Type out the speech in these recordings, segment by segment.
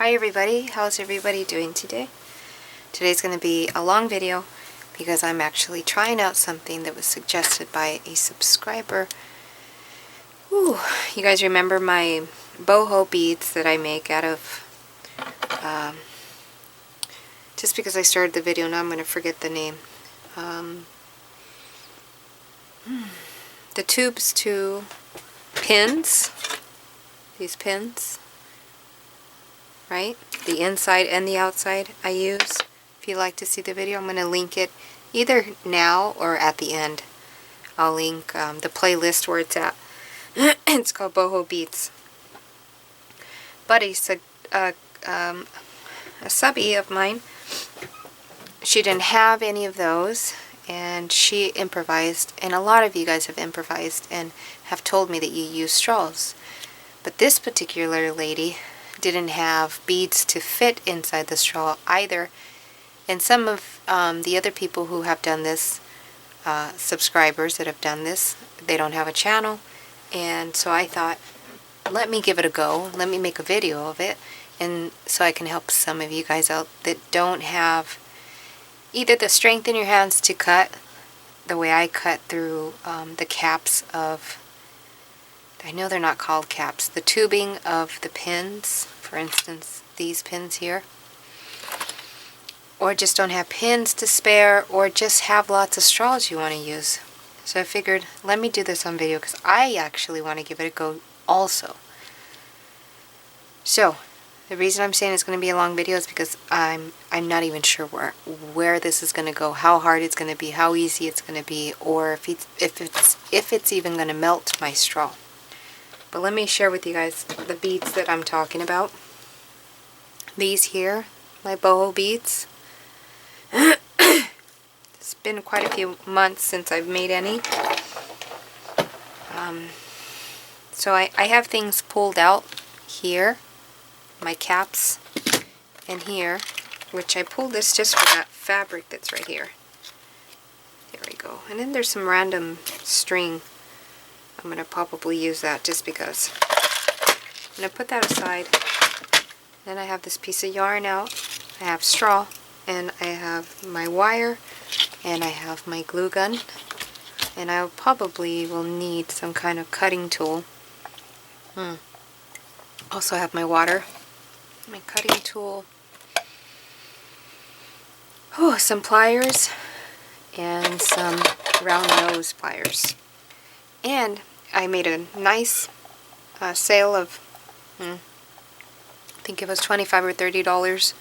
Hi everybody, how's everybody doing today? Today's going to be a long video because I'm actually trying out something that was suggested by a subscriber. Ooh, you guys remember my boho beads that I make out of, just because I started the video now I'm going to forget the name. The tubes to pins, these pins. Right? The inside and the outside I use. If you'd like to see the video, I'm going to link it either now or at the end. I'll link the playlist where it's at. It's called Boho Beats. But a subby of mine, she didn't have any of those, and she improvised, and a lot of you guys have improvised and have told me that you use straws. But this particular lady didn't have beads to fit inside the straw either, and some of the other people who have done this, subscribers that have done this, they don't have a channel, and so I thought, let me give it a go, let me make a video of it, and so I can help some of you guys out that don't have either the strength in your hands to cut the way I cut through the caps of, I know they're not called caps, the tubing of the pins, for instance, these pins here, or just don't have pins to spare, or just have lots of straws you want to use. So I figured, let me do this on video, because I actually want to give it a go also. So, the reason I'm saying it's going to be a long video is because I'm not even sure where this is going to go, how hard it's going to be, how easy it's going to be, or if it's even going to melt my straw. But let me share with you guys the beads that I'm talking about. These here, my boho beads. It's been quite a few months since I've made any. So I have things pulled out here, my caps, and here, which I pulled this just for that fabric that's right here. There we go. And then there's some random string. I'm going to probably use that just because. I'm going to put that aside. Then I have this piece of yarn out. I have straw, and I have my wire, and I have my glue gun. And I probably will need some kind of cutting tool. Also have my water, my cutting tool, some pliers, and some round nose pliers. And I made a nice sale of, I think it was $25 or $30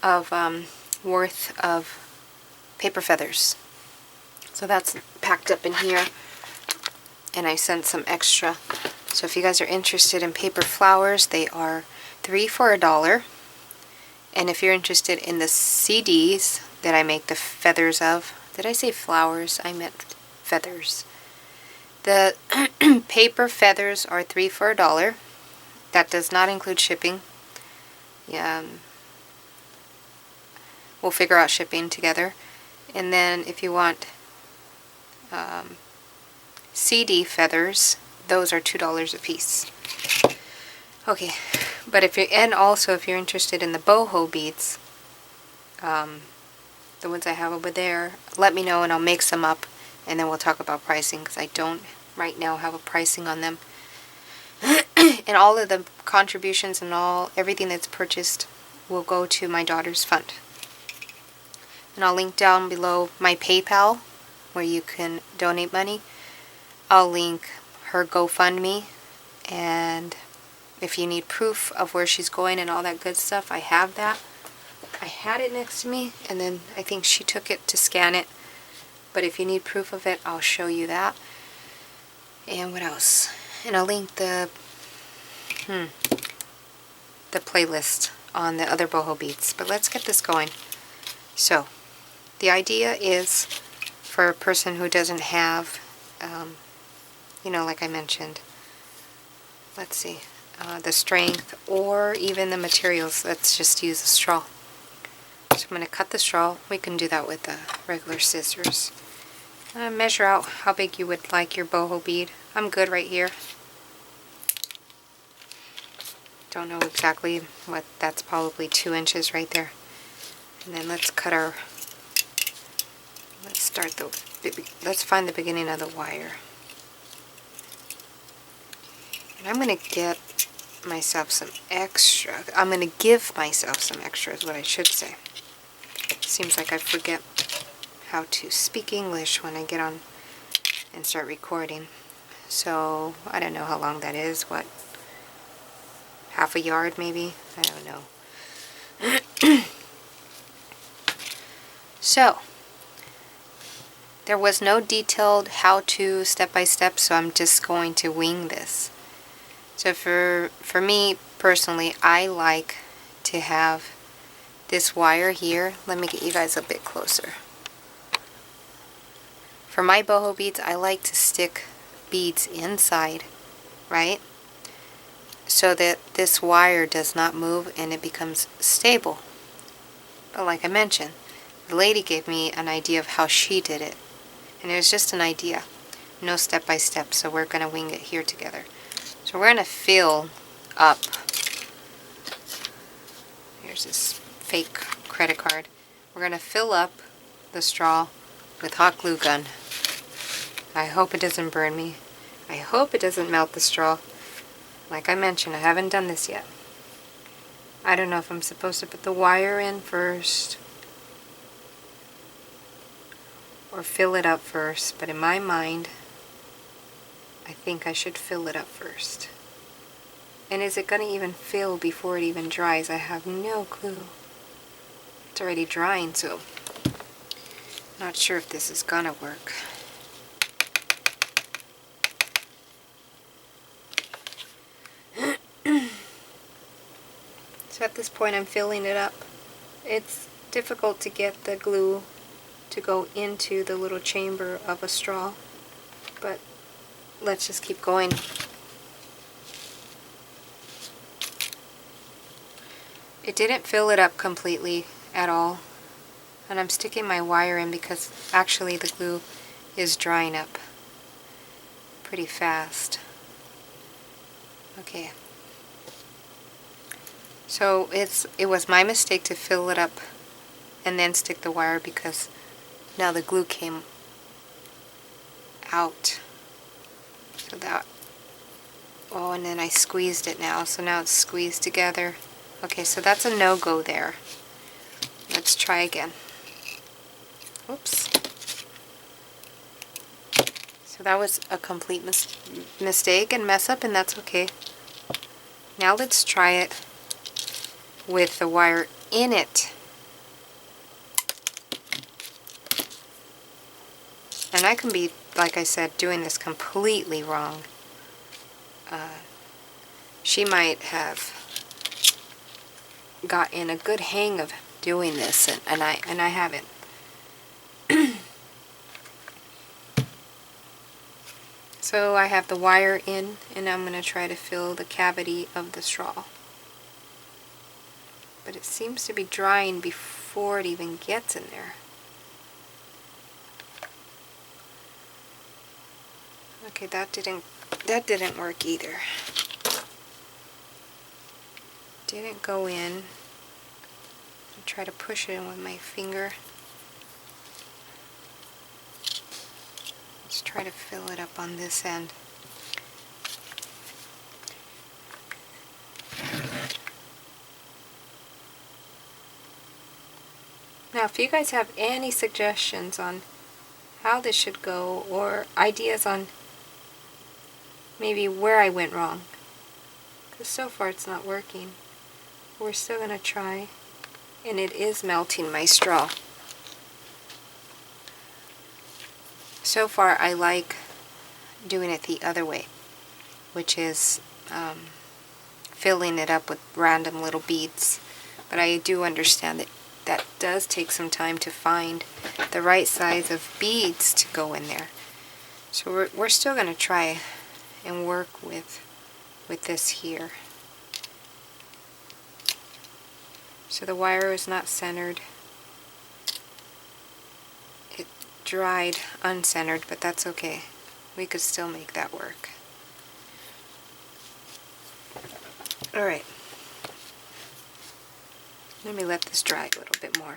of worth of paper feathers. So that's packed up in here, and I sent some extra. So if you guys are interested in paper flowers, they are 3 for $1. And if you're interested in the CDs that I make the feathers of, did I say flowers? I meant feathers. The paper feathers are 3 for $1. That does not include shipping. Yeah, we'll figure out shipping together. And then if you want CD feathers, those are $2 a piece. Okay, but and also if you're interested in the boho beads, the ones I have over there, let me know and I'll make some up, and then we'll talk about pricing, because I don't right now have a pricing on them. And all of the contributions and everything that's purchased will go to my daughter's fund. And I'll link down below my PayPal where you can donate money. I'll link her GoFundMe, and if you need proof of where she's going and all that good stuff, I have that. I had it next to me, and then I think she took it to scan it. But if you need proof of it, I'll show you that. And what else? And I'll link the playlist on the other boho beads. But let's get this going. So, the idea is for a person who doesn't have, like I mentioned, let's see, the strength or even the materials. Let's just use a straw. So I'm going to cut the straw. We can do that with regular scissors. Measure out how big you would like your boho bead. I'm good right here. Don't know exactly what, that's probably 2 inches right there. And then let's cut our, let's find the beginning of the wire. And I'm going to get myself some extra, I'm going to give myself some extra is what I should say. Seems like I forget how to speak English when I get on and start recording. So I don't know how long that is, what, half a yard maybe? I don't know. So there was no detailed how-to step-by-step, so I'm just going to wing this. So for me personally, I like to have this wire here. Let me get you guys a bit closer. For my boho beads, I like to stick beads inside, right? So that this wire does not move and it becomes stable. But like I mentioned, the lady gave me an idea of how she did it. And it was just an idea. No step by step, so we're going to wing it here together. So we're going to fill up. Here's this fake credit card. We're going to fill up the straw with hot glue gun. I hope it doesn't burn me. I hope it doesn't melt the straw. Like I mentioned, I haven't done this yet. I don't know if I'm supposed to put the wire in first or fill it up first, but in my mind, I think I should fill it up first. And is it going to even fill before it even dries? I have no clue. It's already drying, so not sure if this is going to work. So at this point I'm filling it up. It's difficult to get the glue to go into the little chamber of a straw, but let's just keep going. It didn't fill it up completely at all, and I'm sticking my wire in because actually the glue is drying up pretty fast. Okay. So it was my mistake to fill it up and then stick the wire because now the glue came out. So that, oh, and then I squeezed it now, so now it's squeezed together. Okay, so that's a no-go there. Let's try again. Oops. So that was a complete mistake and mess up, and that's okay. Now let's try it with the wire in it. And I can be, like I said, doing this completely wrong. She might have gotten a good hang of doing this, and I haven't. So I have the wire in, and I'm going to try to fill the cavity of the straw. But it seems to be drying before it even gets in there. Okay, that didn't work either. Didn't go in. I'll try to push it in with my finger. Let's try to fill it up on this end. Now, if you guys have any suggestions on how this should go, or ideas on maybe where I went wrong, because so far it's not working, we're still going to try, and it is melting my straw. So far I like doing it the other way, which is filling it up with random little beads, but I do understand that that does take some time to find the right size of beads to go in there. So we're still going to try and work with this here. So the wire is not centered. It dried uncentered, but that's okay. We could still make that work. Alright, Let me let this dry a little bit more.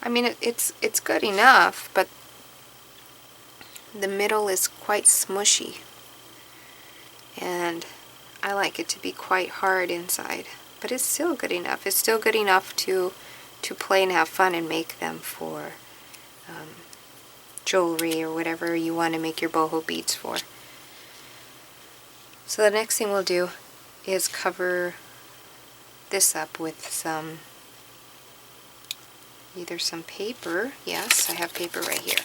I mean, it's good enough, but the middle is quite smushy. And I like it to be quite hard inside. But it's still good enough. It's still good enough to play and have fun and make them for jewelry or whatever you want to make your boho beads for. So the next thing we'll do is cover this up with some, either some paper. Yes, I have paper right here.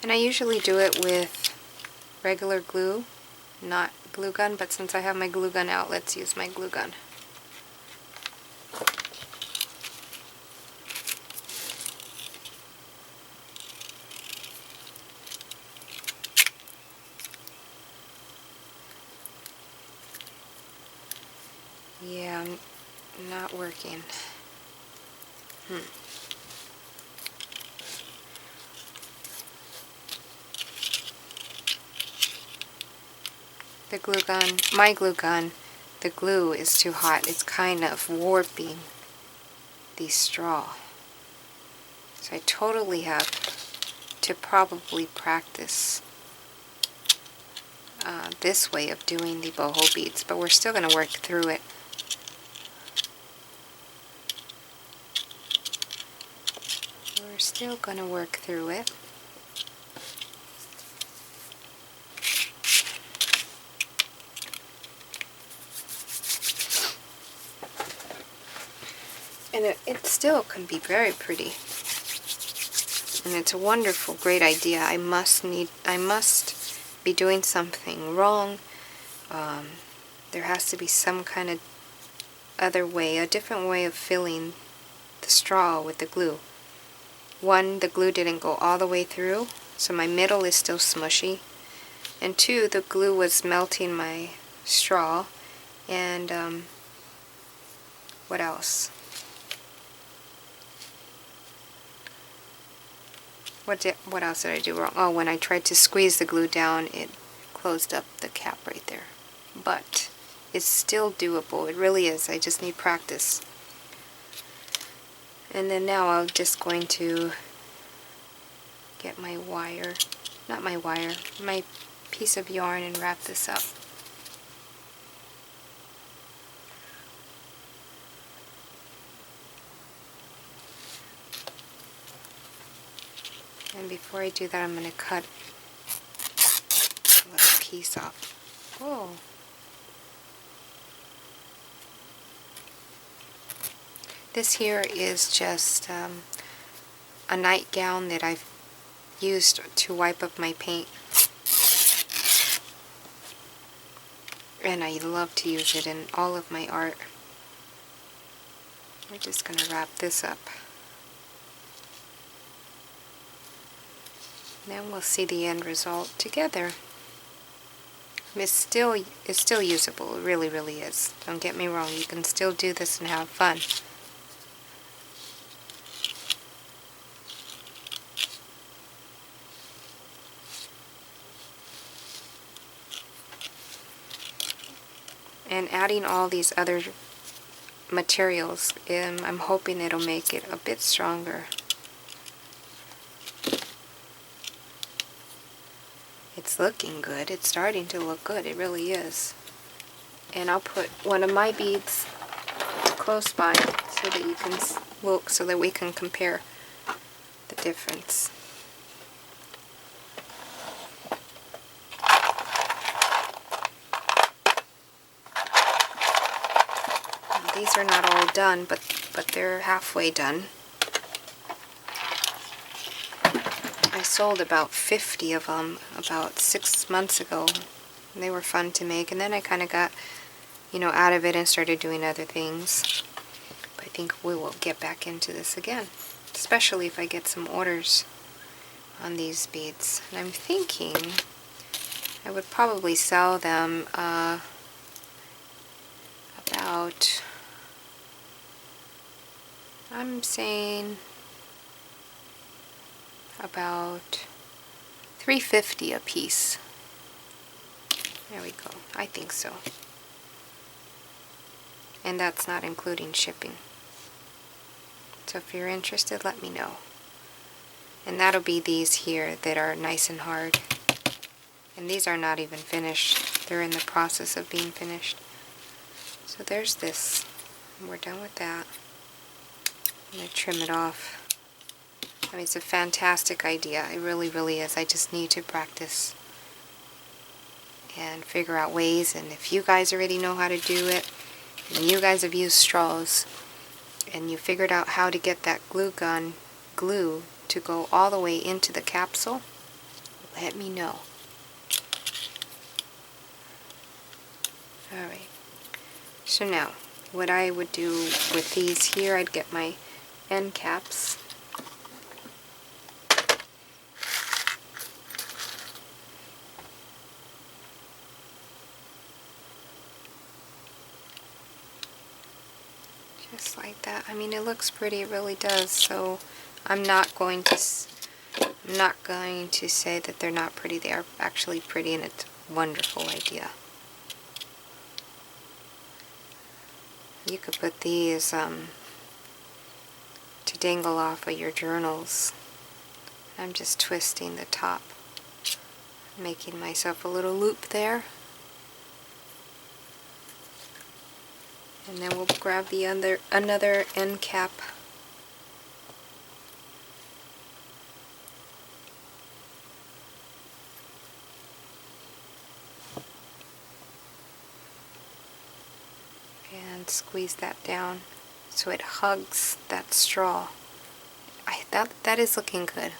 And I usually do it with regular glue, not glue gun, but since I have my glue gun out, let's use my glue gun. Yeah, not working. The glue gun, my glue gun, the glue is too hot. It's kind of warping the straw. So I totally have to probably practice this way of doing the boho beads, but we're still going to work through it. We're still going to work through it. And it still can be very pretty. And it's a wonderful, great idea. I must be doing something wrong. There has to be some kind of other way, a different way of filling the straw with the glue. One, the glue didn't go all the way through, so my middle is still smushy. And two, the glue was melting my straw. And what else? What else did I do wrong? Oh, when I tried to squeeze the glue down, it closed up the cap right there. But it's still doable. It really is. I just need practice. And then now I'm just going to get my wire, not my wire, my piece of yarn and wrap this up. And before I do that, I'm going to cut a little piece off. Oh. This here is just a nightgown that I've used to wipe up my paint. And I love to use it in all of my art. We're just going to wrap this up. Then we'll see the end result together. It's still usable. It really, really is. Don't get me wrong. You can still do this and have fun. And adding all these other materials, I'm hoping it'll make it a bit stronger. It's looking good. It's starting to look good. It really is. And I'll put one of my beads close by so that you can look, so that we can compare the difference. These are not all done, but they're halfway done. I sold about 50 of them about 6 months ago. They were fun to make, and then I kind of got, out of it and started doing other things. But I think we will get back into this again, especially if I get some orders on these beads. And I'm thinking I would probably sell them about, I'm saying about $3.50 a piece. There we go. I think so. And that's not including shipping. So if you're interested, let me know. And that'll be these here that are nice and hard. And these are not even finished. They're in the process of being finished. So there's this. And we're done with that. I'm going to trim it off. I mean, it's a fantastic idea. It really, really is. I just need to practice and figure out ways. And if you guys already know how to do it, and you guys have used straws, and you figured out how to get that glue gun glue to go all the way into the capsule, let me know. Alright, so now what I would do with these here, I'd get my end caps. Just like that. I mean, it looks pretty, it really does, so I'm not going to say that they're not pretty. They are actually pretty, and it's a wonderful idea. You could put these to dangle off of your journals. I'm just twisting the top, making myself a little loop there. And then we'll grab the another end cap. And squeeze that down so it hugs that straw. That is looking good.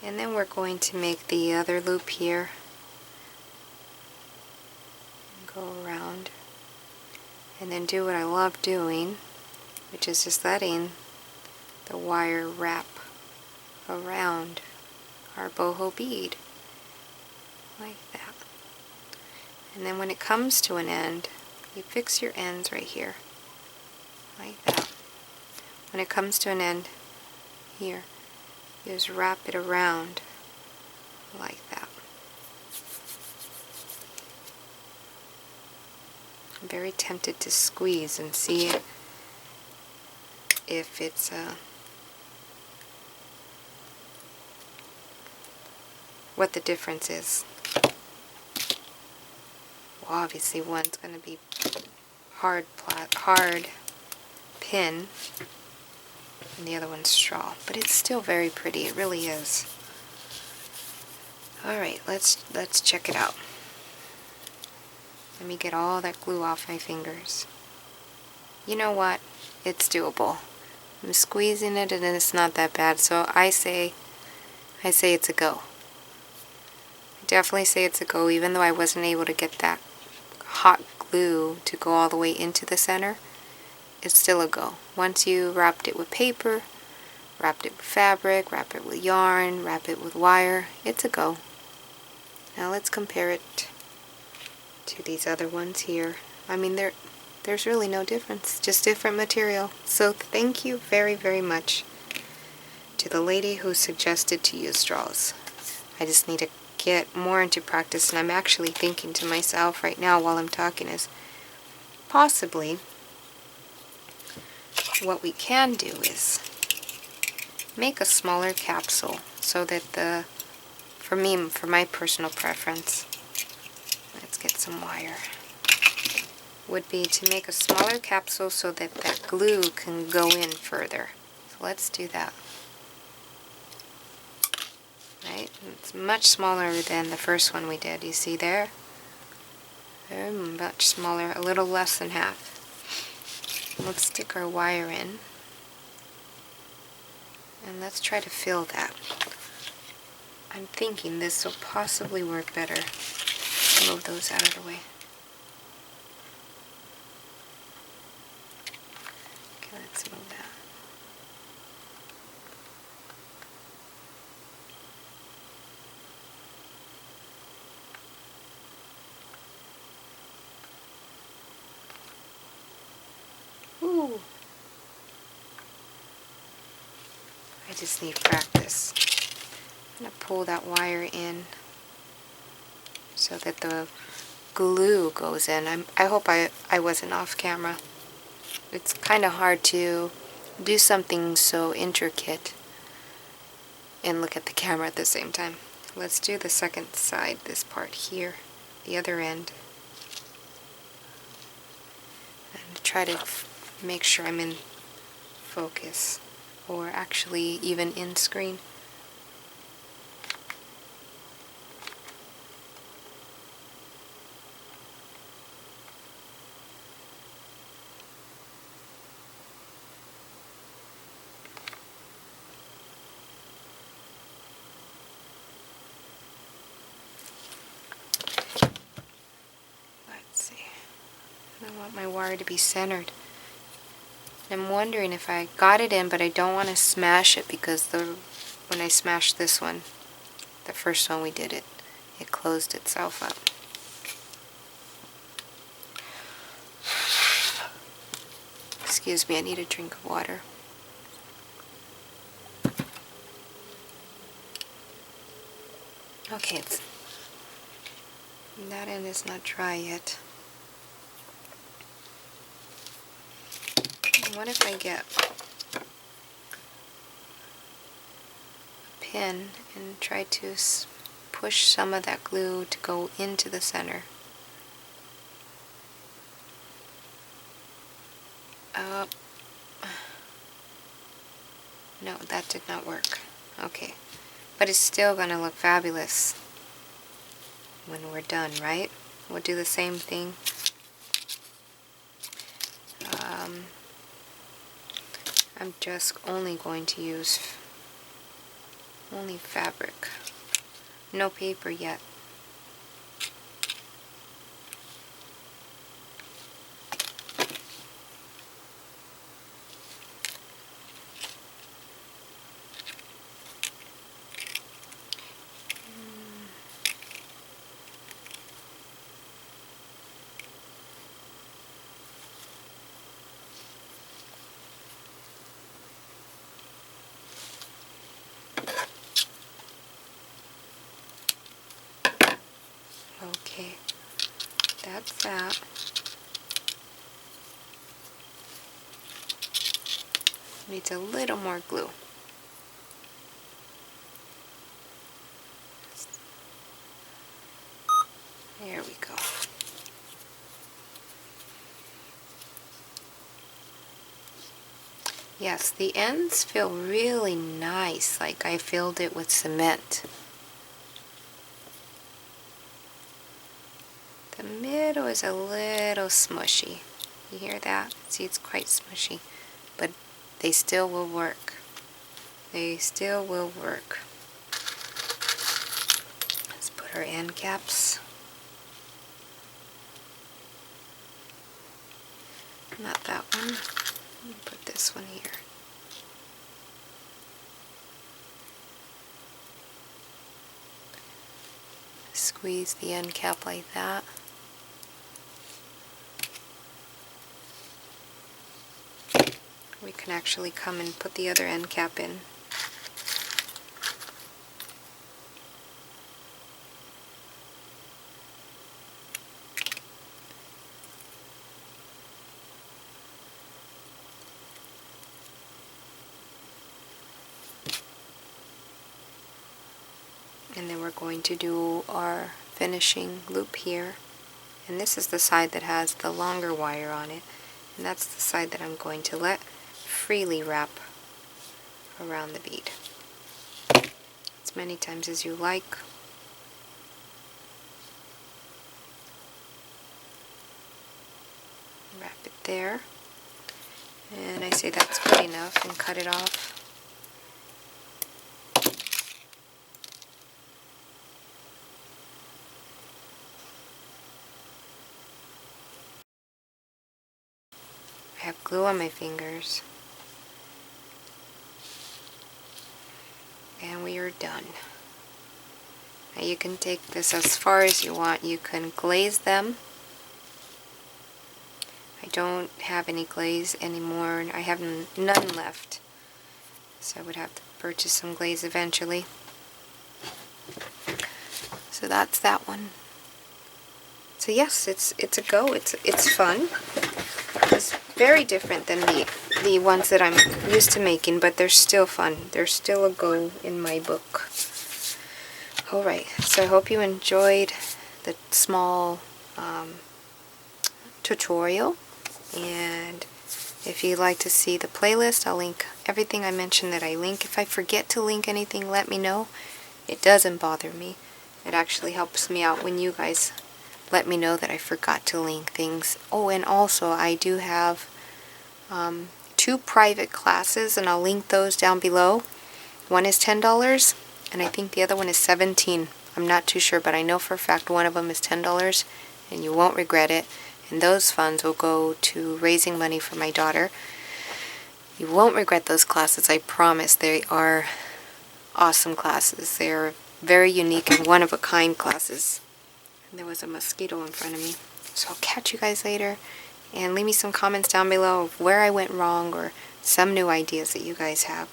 And then we're going to make the other loop here. Go around. And then do what I love doing, which is just letting the wire wrap around our boho bead. Like that. And then when it comes to an end, you fix your ends right here. Like that. When it comes to an end here, you just wrap it around like that. I'm very tempted to squeeze and see if it's what the difference is. Well, obviously one's going to be hard pin, and the other one's straw, but it's still very pretty. It really is. All right, let's check it out. Let me get all that glue off my fingers. You know what? It's doable. I'm squeezing it, and it's not that bad. So I say it's a go. I definitely say it's a go, even though I wasn't able to get that hot glue to go all the way into the center. It's still a go. Once you wrapped it with paper, wrapped it with fabric, wrap it with yarn, wrap it with wire, it's a go. Now let's compare it to these other ones here. I mean, there's really no difference, just different material. So thank you very, very much to the lady who suggested to use straws. I just need to get more into practice, and I'm actually thinking to myself right now while I'm talking is possibly what we can do is make a smaller capsule so that for my personal preference, let's get some wire, would be to make a smaller capsule so that that glue can go in further. So let's do that. Right? It's much smaller than the first one we did. You see there? They're much smaller, a little less than half. Let's stick our wire in. And let's try to fill that. I'm thinking this will possibly work better. Move those out of the way. Okay, let's move that. I just need practice. I'm going to pull that wire in so that the glue goes in. I hope I wasn't off camera. It's kind of hard to do something so intricate and look at the camera at the same time. Let's do the second side, this part here, the other end. And try to make sure I'm in focus, or actually even in screen. Let's see. I want my wire to be centered. I'm wondering if I got it in, but I don't want to smash it because when I smashed this one, the first one we did it closed itself up. Excuse me, I need a drink of water. Okay, that end is not dry yet. What if I get a pin and try to push some of that glue to go into the center? No, that did not work. Okay, but it's still going to look fabulous when we're done, right? We'll do the same thing. I'm just only going to use only fabric. No paper yet. Okay, that's that. Needs a little more glue. There we go. Yes, the ends feel really nice, like I filled it with cement. The middle is a little smushy. You hear that? See, it's quite smushy, but they still will work. They still will work. Let's put our end caps. Not that one. Put this one here. Squeeze the end cap like that. We can actually come and put the other end cap in. And then we're going to do our finishing loop here. And this is the side that has the longer wire on it. And that's the side that I'm going to let freely wrap around the bead. As many times as you like. Wrap it there. And I say that's good enough and cut it off. I have glue on my fingers. And we are done. Now you can take this as far as you want. You can glaze them. I don't have any glaze anymore. I have none left. So I would have to purchase some glaze eventually. So that's that one. So yes, it's a go. It's fun. It's very different than the ones that I'm used to making, but they're still fun. They're still a go in my book. Alright, so I hope you enjoyed the small tutorial, and if you'd like to see the playlist, I'll link everything I mentioned that I link. If I forget to link anything, let me know. It doesn't bother me. It actually helps me out when you guys let me know that I forgot to link things. Oh, and also I do have 2 private classes, and I'll link those down below. One is $10, and I think the other one is $17. I'm not too sure, but I know for a fact one of them is $10, and you won't regret it. And those funds will go to raising money for my daughter. You won't regret those classes, I promise. They are awesome classes. They are very unique and one-of-a-kind classes. And there was a mosquito in front of me. So I'll catch you guys later. And leave me some comments down below of where I went wrong or some new ideas that you guys have.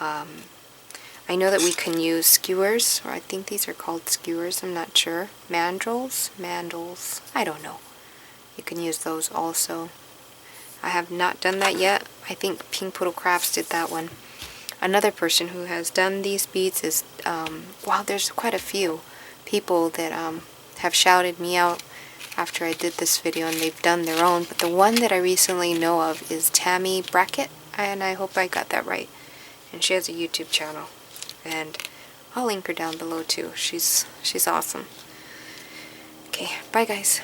I know that we can use skewers, or I think these are called skewers, I'm not sure. Mandrels? I don't know. You can use those also. I have not done that yet. I think Pink Poodle Crafts did that one. Another person who has done these beads is, wow, there's quite a few people that have shouted me out after I did this video, and they've done their own. But the one that I recently know of is Tammy Brackett, and I hope I got that right. And she has a YouTube channel, and I'll link her down below too. She's awesome. Okay, bye guys.